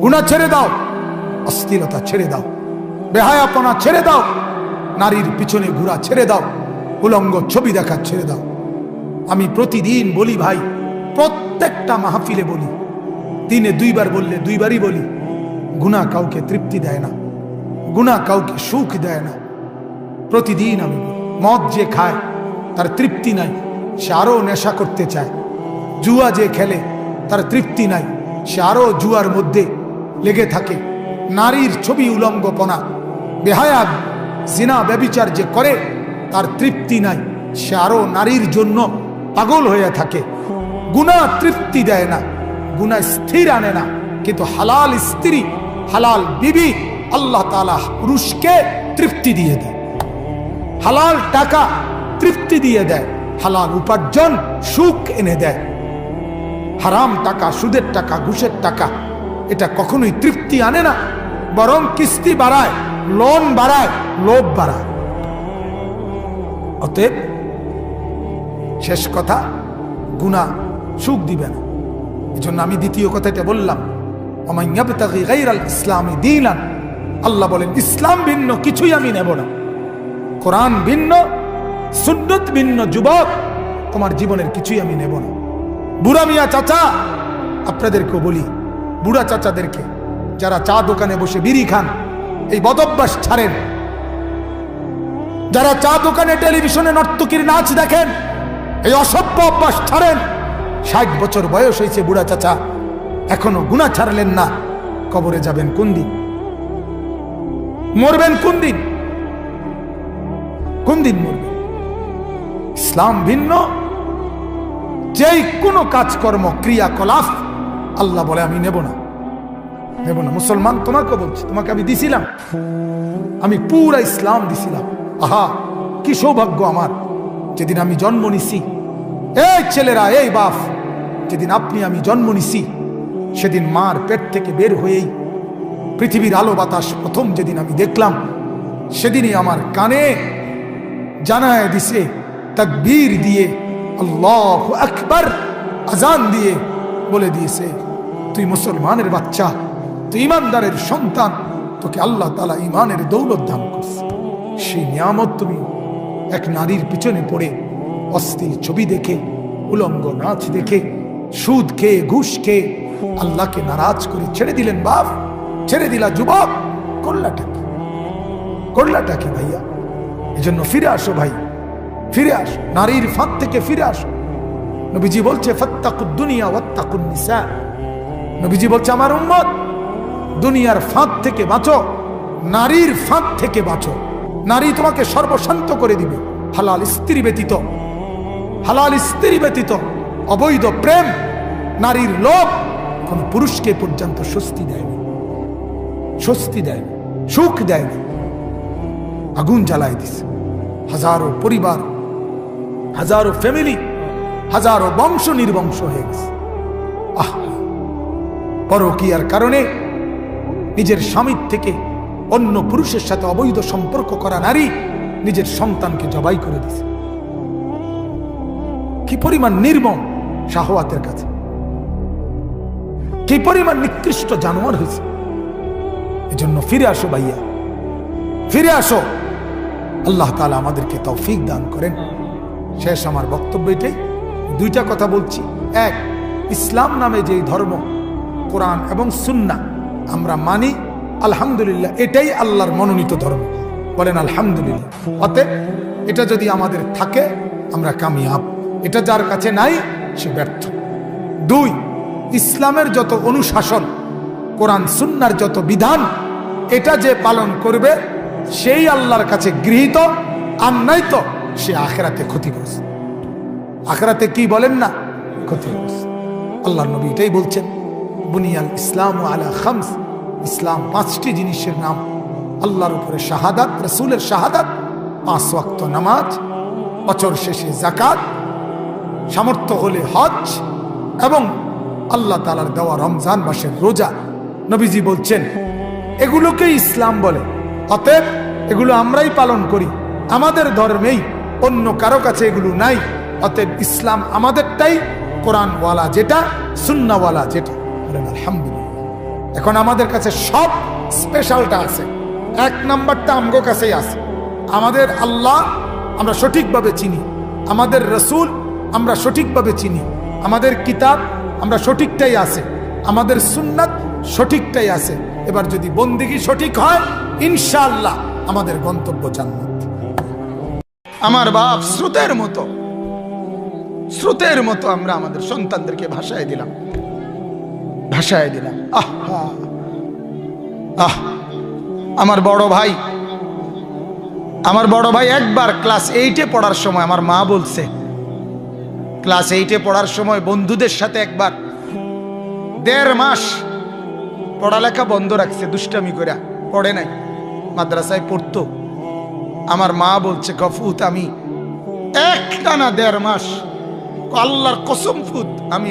গুনাহ ছেড়ে দাও, অশ্লীলতা ছেড়ে দাও, বেহায়াপনা ছেড়ে দাও, নারীর পিছনে ঘোরা ছেড়ে দাও, উলঙ্গ ছবি দেখা ছেড়ে দাও। আমি প্রতিদিন বলি ভাই, প্রত্যেকটা মাহফিলে বলি, দিনে 2 বার বললে 2 বারই বলি, গুনাহ কাউকে তৃপ্তি দেয় না, গুনাহ কাউকে সুখ দেয় না। প্রতিদিন আমি বলি, মদ যে খায় তার তৃপ্তি নাই, সে আরো নেশা করতে চায়। জুয়া যে খেলে তার তৃপ্তি নাই, সে আরো জুয়ার মধ্যে লেগে থাকে। নারীর ছবি উলঙ্গপনা, বেহায়া জিনা ব্যভিচার যে করে তার তৃপ্তি নাই, সে আরো নারীর জন্য পাগল হয়ে থাকে। গুনাহ তৃপ্তি দেয় না, গুনাহ স্থির আনে না, কিন্তু হালাল স্ত্রী, হালাল বিবি আল্লাহ তাআলা পুরুষকে তৃপ্তি দিয়ে দেয়। হালাল টাকা তৃপ্তি দিয়ে দেয়, হালাল উপার্জন সুখ এনে দেয়। হারাম টাকা, সুদের টাকা, ঘুষের টাকা এটা কখনোই তৃপ্তি আনে না, বরং কিস্তি বাড়ায়, লোন বাড়ায়, লোভ বাড়ায়। অতএব শেষ কথা, গুনাহ সুখ দিবে না। এজন্য আমি দ্বিতীয় কথাটা বললাম, ওমান ইয়াবতাগি গায়রাল ইসলামি দীনান, আল্লাহ বলেন ইসলাম ভিন্ন কিছুই আমি নেব না। কোরআন ভিন্ন, সুন্নাত ভিন্ন, যুবক তোমার জীবনের কিছুই আমি নেব না। বুড়া মিয়া চাচা, আপনাদেরকেও বলি, বুড়া চাচাদেরকে যারা চা দোকানে বসে বিড়ি খান, এই বদভ্যাস ছাড়েন। যারা চা দোকানে টেলিভিশনে নর্তকীর নাচ দেখেন, এই অসভ্য অভ্যাস ছাড়েন। 60 বছর বয়স হয়েছে বুড়া চাচা, এখনো গুনাহ ছাড়লেন না। কবরে যাবেন কোন দিন? মরবেন কোন দিন? কোন দিন মরবেন? ইসলাম ভিন্ন, যেই কোনো কাজকর্ম ক্রিয়াকলাপ আল্লাহ বলে আমি নেব না, নেব না। মুসলমান তোমাকে বলছি, তোমাকে আমি দিছিলাম, আমি পুরা ইসলাম দিছিলাম। আহা কি সৌভাগ্য আমার, যেদিন আমি জন্ম নিছি। এই ছেলেরা, এই বাপ, যেদিন আপনি আমি জন্ম নিছি, সেদিন মার পেট থেকে বের হয়েই পৃথিবীর আলো বাতাস প্রথম যেদিন আমি দেখলাম, সেদিনই আমার কানে জানায় দিছে, তাকবীর দিয়ে, আল্লাহু আকবার আজান দিয়ে বলে দিয়েছে, তুই মুসলমানের বাচ্চা, তুই ইমানদারের সন্তান, তোকে আল্লাহ তাআলা ইমানের দৌলত দান করছে। সেই নিয়ামত তুমি এক নারীর পিছনে পড়ে, অশ্লীল ছবি দেখে, উলঙ্গ নাচ দেখে, সুদ খেয়ে, ঘুষ খেয়ে আল্লাহকে নারাজ করে ছেড়ে দিলেন। বাপ, ছেড়ে দিলা। যুবক, করলাটা কি? করলাটা কি ভাইয়া? এজন্য ফিরে আসো ভাই, ফিরে আসো, নারীর ফাঁদ থেকে ফিরে আসো। নবীজি বলছে ফাত্তাকুদ দুনিয়া ওয়াত্তাকুন নিসা। নবীজি বলছে আমার উম্মত, দুনিয়ার ফাঁদ থেকে বাঁচো, নারীর ফাঁদ থেকে বাঁচো। নারী তোমাকে সর্বশান্ত করে দিবে। হালাল স্ত্রী ব্যতীত, হালাল স্ত্রী ব্যতীত অবৈধ প্রেম, নারীর লোভ কোন পুরুষকে পর্যন্ত স্বস্তি দেয়নি, স্বস্তি দেয়নি, সুখ দেয়নি। আগুন জ্বালায় দিছে হাজারো পরিবার, হাজারো ফ্যামিলি, হাজারো বংশ নির্বংশ হয়ে গেছে। পরকীয়ার কারণে নিজের স্বামীর থেকে অন্য পুরুষের সাথে অবৈধ সম্পর্ক করা নারী নিজের সন্তানকে জবাই করে দিছে। কি পরিমাণ নির্মম শাহওয়াতের কাছে, কি পরিমাণ নিকৃষ্ট জানোয়ার হয়েছে। এজন্য ফিরে আসো ভাইয়া, ফিরে আসো। আল্লাহ তাআলা আমাদেরকে তৌফিক দান করেন। শেষ আমার বক্তব্য এটাই, 2টা কথা বলছি। এক, ইসলাম নামে যে ধর্ম, কোরআন এবং সুন্নাহ আমরা মানি, আলহামদুলিল্লাহ, এটাই আল্লাহর মনোনীত ধর্ম। বলেন আলহামদুলিল্লাহ। অতএব এটা যদি আমাদের থাকে আমরা কামিয়াব, এটা যার কাছে নাই সে ব্যর্থ। 2, ইসলামের যত অনুশাসন, কোরআন সুন্নাহর যত বিধান, এটা যে পালন করবে সেই আল্লাহর কাছে গৃহীত, আর নাই তো সে আখিরাতে ক্ষতিগ্রস্ত। আখিরাতে কি বলেন না, ক্ষতিগ্রস্ত। আল্লাহর নবী এটাই বলছেন, বুনিয়াল ইসলাম আলা খামস, ইসলাম 5টি জিনিসের নাম। আল্লাহর উপরে শাহাদাত, রাসূলের শাহাদাত, 5 ওয়াক্ত নামাজ, বছর শেষে যাকাত, সামর্থ্য হলে হজ, এবং আল্লাহ তাআলার দেওয়া রমজান মাসের রোজা। নবীজি বলছেন এগুলোকেই ইসলাম বলে। অতএব এগুলো আমরাই পালন করি, আমাদের ধর্মেই, অন্য কারো কাছে এগুলো নাই। অতএব ইসলাম আমাদেরটাই, কোরআনওয়ালা যেটা, সুন্নাহওয়ালা যেটা। বলেন আলহামদুলিল্লাহ। এখন আমাদের কাছে সব স্পেশালটা আছে, 1 নাম্বারটা আমগো কাছেই আছে। আমাদের আল্লাহ আমরা সঠিকভাবে চিনি, আমাদের রসুল আমরা সঠিকভাবে চিনি, আমাদের কিতাব আমরা সঠিকটাই আছে, আমাদের সুন্নাত সঠিকটাই আছে। এবার যদি বন্দেগী সঠিক হয়, ইনশাআল্লাহ আমাদের গন্তব্য জান্নাত। আমার বাপ স্রোতের মতো আমরা আমাদের সন্তানদেরকে ভাষায় দিলাম। আমার বড় ভাই একবার ক্লাস 8-এ পড়ার সময়, আমার মা বলছে, ক্লাস 8-এ পড়ার সময় বন্ধুদের সাথে একবার 1.5 মাস পড়ালেখা বন্ধ রাখছে, দুষ্টামি করে পড়ে নাই, মাদ্রাসায় পড়তো। আমার মা বলছে, গফুত আমি একটানা 1.5 মাস, আল্লাহর কসম ফুত, আমি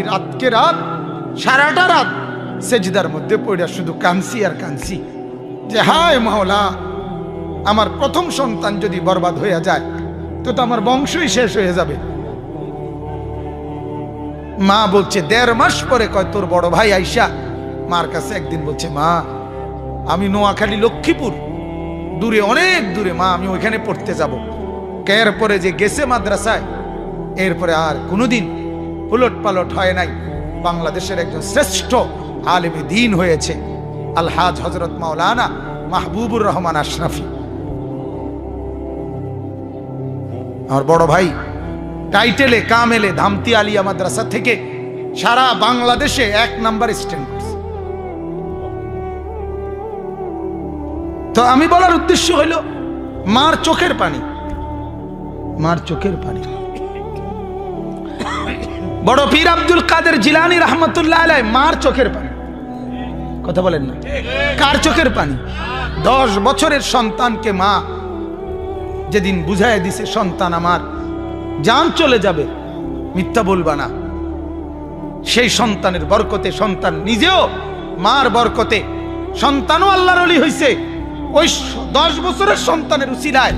রাত সারাটা রাত সেজদার মধ্যে পড়ে শুধু কাঁদছি আর কাঁদছি যে হায় মাওলা, আমার প্রথম সন্তান যদি বরবাদ হয়ে যায় তো আমার বংশই শেষ হয়ে যাবে। মা বলছে 1.5 মাস পরে কয় তোর বড় ভাই আইসা মার কাছে একদিন বলছে, মা আমি নোয়াখালী লক্ষ্মীপুর দূরে, অনেক দূরে, মা আমি ওইখানে পড়তে যাব। এরপরে যে গেছে মাদ্রাসায়, এরপরে আর কোনোদিন উলট পালট হয় নাই, বাংলাদেশের একজন শ্রেষ্ঠ আলেমে দ্বীন হয়েছে, আলহাজ হযরত মাওলানা মাহবুবুর রহমান আশরাফি। আমার বড় ভাই টাইটেলে কামেলে ধামতি আলিয়া মাদ্রাসা থেকে সারা বাংলাদেশে 1 নাম্বার স্ট্যান্ড করছে। তো আমি বলার উদ্দেশ্য হইল মার চোখের পানি, বড় পীর আব্দুল কাদের জিলানী রহমতুল্লাহ আলাইহি মার চোখের পানি। কথা বলেন না, কার চোখের পানি? 10 বছরের সন্তানকে মা যেদিন বুঝায় দিছে সন্তান আমার জান চলে যাবে, মিথ্যা বলবা না, সেই সন্তানের বরকতে, সন্তান নিজেও মার বরকতে, সন্তানও আল্লাহর ওলি হইছে, ওই 10 বছরের সন্তানের উসিলায়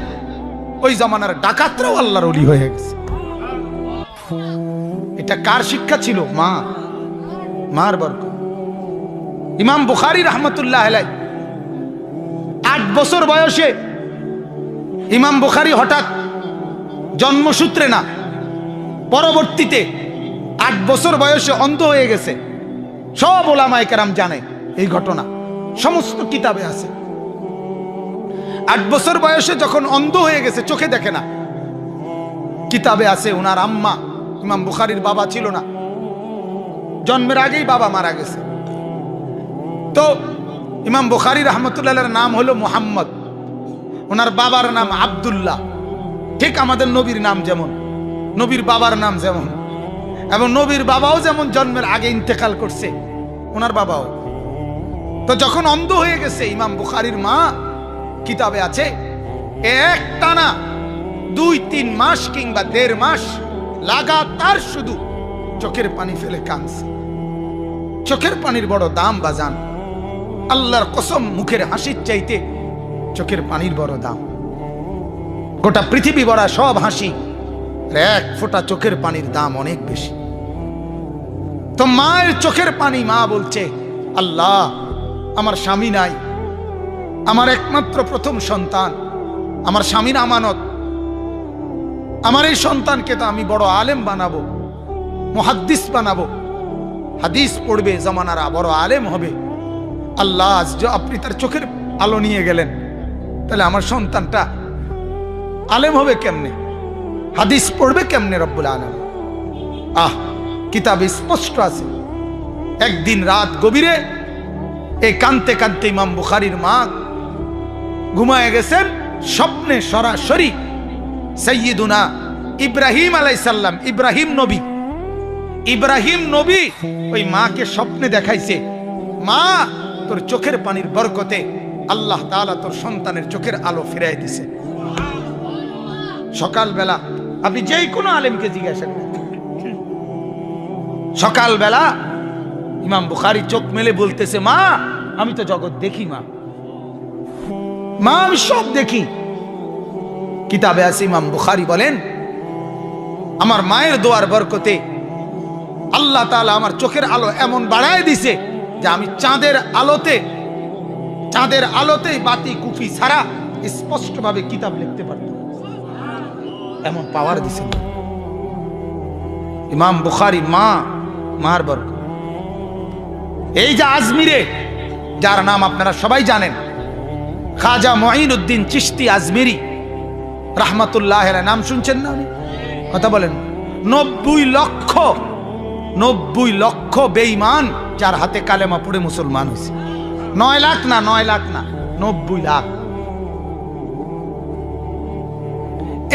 ওই জামানার ডাকাতরাও আল্লাহর ওলি হয়ে গেছে। এটা কার শিক্ষা ছিল? মার বরকত। ইমাম বুখারী রহমতুল্লাহ আলাইহি 8 বছর বয়সে ইমাম বুখারী হঠাৎ, জন্মসূত্রে না, পরবর্তীতে 8 বছর বয়সে অন্ধ হয়ে গেছে। সব ওলামায়ে কেরাম জানে এই ঘটনা, সমস্ত কিতাবে আছে। 8 বছর বয়সে যখন অন্ধ হয়ে গেছে, চোখে দেখে না, কিতাবে আছে ওনার আম্মা, ইমাম বুখারীর বাবা ছিল না, জন্মের আগেই বাবা মারা গেছে। তো ইমাম বুখারী রহমতুল্লাহর নাম হলো মুহাম্মদ, ওনার বাবার নাম আব্দুল্লাহ। ঠিক আমাদের নবীর নাম যেমন, নবীর বাবার নাম যেমন, এবং নবীর বাবাও যেমন জন্মের আগে ইন্তেকাল করছে, ওনার বাবাও। তো যখন অন্ধ হয়ে গেছে, ইমাম বুখারীর মা, কিতাবে আছে, একটানা 2-3 মাস কিংবা 1.5 মাস লাগাতার শুধু চোখের পানি ফেলে কাঁদছে। চোখের পানির বড় দাম বাজান, আল্লাহর কসম, মুখের হাসির চাইতে চোখের পানির বড় দাম। গোটা পৃথিবী ভরা সব হাসি, 1 ফোঁটা চোখের পানির দাম অনেক বেশি। তো মায়ের চোখের পানি, মা বলছে, আল্লাহ আমার স্বামী নাই, আমার একমাত্র প্রথম সন্তান, আমার স্বামীর আমানত, আমার এই সন্তানকে তো আমি বড় আলেম বানাবো, মুহাদ্দিস বানাবো, হাদিস পড়বে, জামানারা বড় আলেম হবে। আল্লাহ আজ যে আপনি তার চোখের আলো নিয়ে গেলেন, তাহলে আমার সন্তানটা আলেম হবে কেমনে, হাদিস পড়বে কেমনে রব্বুল আলামিন? কিতাবে স্পষ্ট আছে। একদিন রাত গভীরে এই কানতে কানতে ইমাম বুখারীর মা ঘুমায় গেছেন, স্বপ্নে সরাসরি সাইয়্যিদুনা ইব্রাহিম আলাইহিস সালাম, ইব্রাহিম নবী ওই মাকে স্বপ্নে দেখাইছে, মা তোর চোখের পানির বরকতে আল্লাহ তাআলা তোর সন্তানের চোখের আলো ফিরাই দিছে। সকালবেলা আপনি যেই কোনো আলেমকে জিজ্ঞাসা করেন, সকালবেলা ইমাম বুখারী চোখ মেলে বলতেছে, মা আমি তো জগৎ দেখি, মা আমি সব দেখি। কিতাবে আছে, ইমাম বুখারী বলেন, আমার মায়ের দোয়ার বরকতে আল্লাহ তাআলা আমার চোখের আলো এমন বাড়ায় দিছে যে আমি চাঁদের আলোতেই বাতি কুফি ছাড়া স্পষ্টভাবে কিতাব লিখতে পারতাম। এমন পাওয়ার দিছেন ইমাম বুখারী। মার বরকত। এই যে আজমিরে, যার নাম আপনারা সবাই জানেন, খাজা মুঈনুদ্দিন চিশতি আজমিরি রাহমাতুল্লাহ আলাইহি, নাম শুনছেন না? কথা বলেন। 90 লক্ষ বেঈমান যার হাতে কালেমা পড়ে মুসলমান হয়েছে। 9 লাখ না 90 লাখ।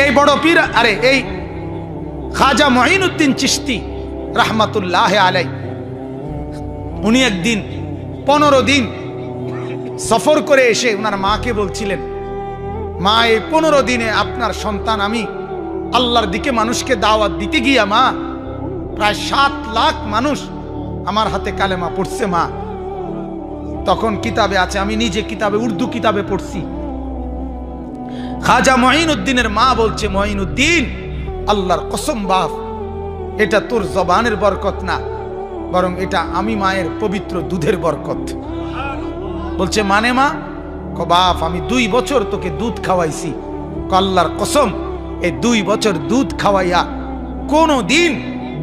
এই বড় পীর, এই খাজা মুঈনুদ্দিন চিশতি রাহমাতুল্লাহ আলাইহি, উনি একদিন 15 দিন সফর করে এসে ওনার মাকে বলছিলেন, মা এই 15 দিনে আপনার সন্তান, আমি আল্লাহর দিকে মানুষকে দাওয়াত দিতে গিয়া মা প্রায় 7 লাখ মানুষ আমার হাতে কালেমা পড়ছে মা। তখন কিতাবে আছে, আমি নিজে কিতাবে, উর্দু কিতাবে পড়ছি। খাজা মুঈনুদ্দিনের মা বলছে, মুঈনুদ্দিন আল্লাহর কসম বাপ, এটা তোর জবানের বরকত না, বরং এটা আমি মায়ের পবিত্র দুধের বরকত। বলছে মানে মা? বাপ আমি 2 বছর তোকে দুধ খাওয়াইছি। আল্লাহর কসম এই 2 বছর দুধ খাওয়াইয়া কোনো দিন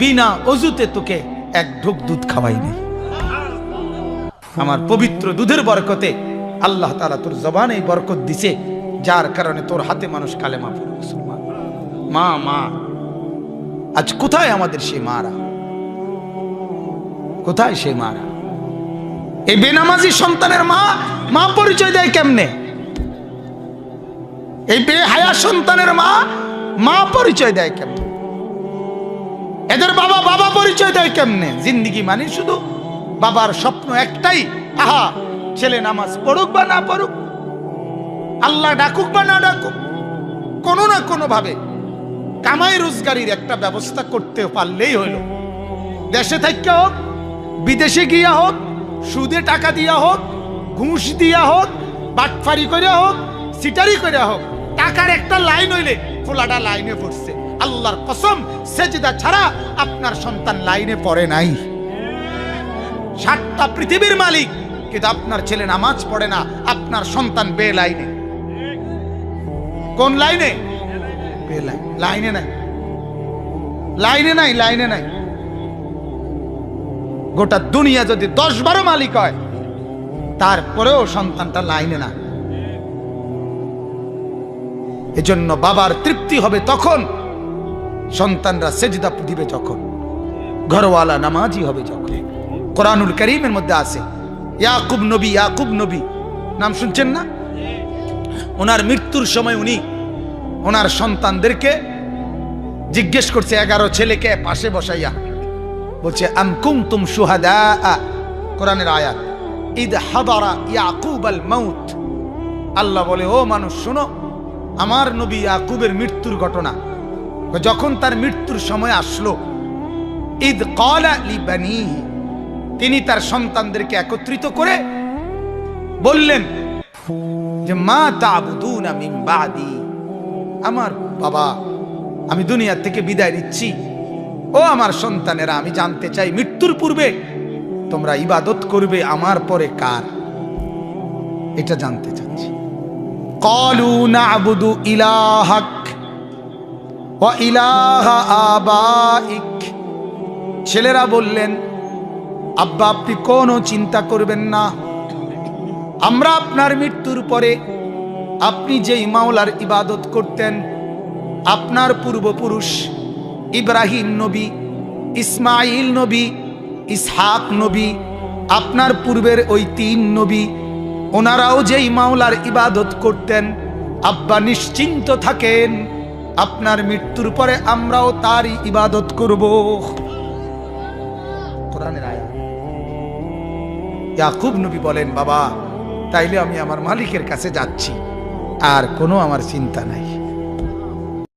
বিনা অজুতে তোকে এক ঢোক দুধ খাওয়াইনি। আমার পবিত্র দুধের বরকতে আল্লাহ তাআলা তোর জবানে বরকত দিছে, যার কারণে তোর হাতে মানুষ কালেমা পড়ে মুসলমান। মা আজ কোথায় আমাদের সেই মারা? কোথায় সেই মারা? এই বেনামাজি সন্তানের মা পরিচয় দেয় কেমনে? এই বেহায়া সন্তানের মা পরিচয় দেয় কেমনে? এদের বাবা পরিচয় দেয় কেমনে? জিন্দিগি মানে শুধু বাবার স্বপ্ন একটাই, আহা ছেলে নামাজ পড়ুক বা না পড়ুক, আল্লাহ ডাকুক বা না ডাকুক, কোনো না কোনো ভাবে কামাই রোজগারির একটা ব্যবস্থা করতে পারলেই হইল। দেশে থাইকা হোক, বিদেশে গিয়া হোক, সুদে টাকা দিয়া হোক, ঘুষ দিয়া হোক, বাটফারি করে হোক, সিটারি করে হোক, টাকার একটা লাইন হইলে ফোলাটা লাইনে পড়ছে। আল্লাহর কসম সেজদা ছাড়া আপনার সন্তান লাইনে পড়ে নাই। 7টা পৃথিবীর মালিক, কিন্তু আপনার ছেলে নামাজ পড়ে না, আপনার সন্তান বে লাইনে। কোন লাইনে? বে লাইনে নাই। গোটা দুনিয়া যদি 10-12 মালিক হয়, তারপরেও সন্তানটা লাইনে না। এজন্য বাবার তৃপ্তি হবে তখন, সন্তানরা সেজদা দিবে যখন, ঘরওয়ালা নামাজি হবে যখন। কোরআনুল কারীমের মধ্যে আছে, ইয়াকুব নবী নাম শুনছেন না? ওনার মৃত্যুর সময় উনি ওনার সন্তানদেরকে জিজ্ঞেস করছে, 11 ছেলেকে পাশে বসাইয়া বলছে, আম কুনতুম শুহাদা, কোরআনের আয়াত, ইদ হাদারা ইয়াকুব আল মাউত। আল্লাহ বলে, ও মানুষ শোনো, আমার নবী ইয়াকুবের মৃত্যুর ঘটনা। যখন তার মৃত্যুর সময় আসলো, ইদ ক্বালা লিবানিহি, তিনি তার সন্তানদেরকে একত্রিত করে বললেন যে, মা তা'বুদুনা মিন বাদি, আমার বাবা আমি দুনিয়া থেকে বিদায় নিচ্ছি, ও আমার সন্তানেরা আমি জানতে চাই মৃত্যুর পূর্বে তোমরা ইবাদত করবে আমার পরে কার, এটা জানতে চাচ্ছি। ক্বালু না'বুদু ইলাহাক ওয়া ইলাহা আবাইক, ছেলেরা বললেন, আব্বা আপনি কোনো চিন্তা করবেন না, আমরা আপনার মৃত্যুর পরে আপনি যেই মাওলার ইবাদত করতেন, আপনার পূর্বপুরুষ ইব্রাহিম নবী, ইসমাইল নবী, ইসহাক নবী, আপনার পূর্বের ওই 3 নবী, ওনারাও যেই মাওলার ইবাদত করতেন, আব্বা নিশ্চিন্ত থাকেন, আপনার মৃত্যুর পরে আমরাও তারই ইবাদত করব। কোরআনের আয়াত। ইয়াকুব নবী বলেন, বাবা তাইলে আমি আমার মালিকের কাছে যাচ্ছি, আর কোনো আমার চিন্তা নাই।